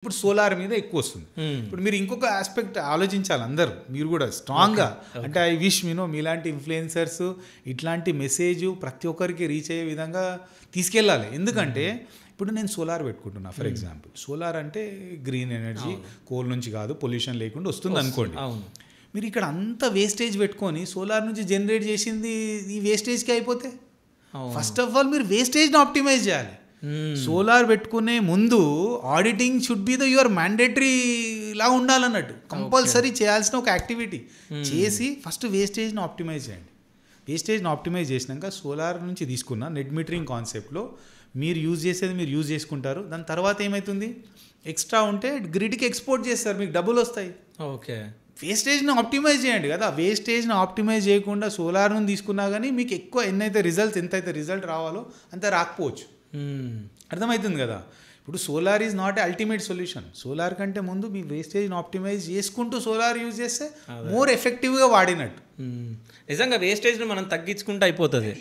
ఇప్పుడు సోలార్ మీద ఎక్కువ వస్తుంది. ఇప్పుడు మీరు ఇంకొక ఆస్పెక్ట్ ఆలోచించాలి అందరూ, మీరు కూడా స్ట్రాంగ్గా. అంటే ఐ విష్ మీలాంటి ఇన్ఫ్లుయెన్సర్స్ ఇట్లాంటి మెసేజ్ ప్రతి ఒక్కరికి రీచ్ అయ్యే విధంగా తీసుకెళ్ళాలి. ఎందుకంటే ఇప్పుడు నేను సోలార్ పెట్టుకుంటున్నా ఫర్ ఎగ్జాంపుల్. సోలార్ అంటే గ్రీన్ ఎనర్జీ, కోల్ నుంచి కాదు, పొల్యూషన్ లేకుండా వస్తుంది అనుకోండి. మీరు ఇక్కడ అంత వేస్టేజ్ పెట్టుకొని సోలార్ నుంచి జనరేట్ చేసింది ఈ వేస్టేజ్కి అయిపోతే, ఫస్ట్ ఆఫ్ ఆల్ మీరు వేస్టేజ్ని ఆప్టిమైజ్ చేయాలి. సోలార్ పెట్టుకునే ముందు auditing should be your mandatory లా ఉండాలన్నట్టు, కంపల్సరీ చేయాల్సిన ఒక యాక్టివిటీ చేసి ఫస్ట్ వేస్టేజ్ని ఆప్టిమైజ్ చేయండి. వేస్టేజ్ని ఆప్టిమైజ్ చేసినాక సోలార్ నుంచి తీసుకున్న నెట్ మీటరింగ్ కాన్సెప్ట్లో మీరు యూజ్ చేసేది మీరు యూజ్ చేసుకుంటారు. దాని తర్వాత ఏమవుతుంది, ఎక్స్ట్రా ఉంటే గ్రిడ్కి ఎక్స్పోర్ట్ చేస్తారు, మీకు డబ్బులు వస్తాయి. ఓకే, వేస్టేజ్ని ఆప్టిమైజ్ చేయండి కదా. వేస్టేజ్ని ఆప్టిమైజ్ చేయకుండా సోలార్ నుంచి తీసుకున్నా కానీ మీకు ఎక్కువ ఎంతైతే రిజల్ట్ రావాలో అంత రాకపోవచ్చు. అర్థమవుతుంది కదా. ఇప్పుడు solar is not a ultimate solution. Solar కంటే ముందు మీ వేస్టేజ్ని ఆప్టిమైజ్ చేసుకుంటూ సోలార్ యూజ్ చేస్తే మోర్ ఎఫెక్టివ్గా వాడినట్టు. నిజంగా వేస్టేజ్ని మనం తగ్గించుకుంటూ అయిపోతుంది.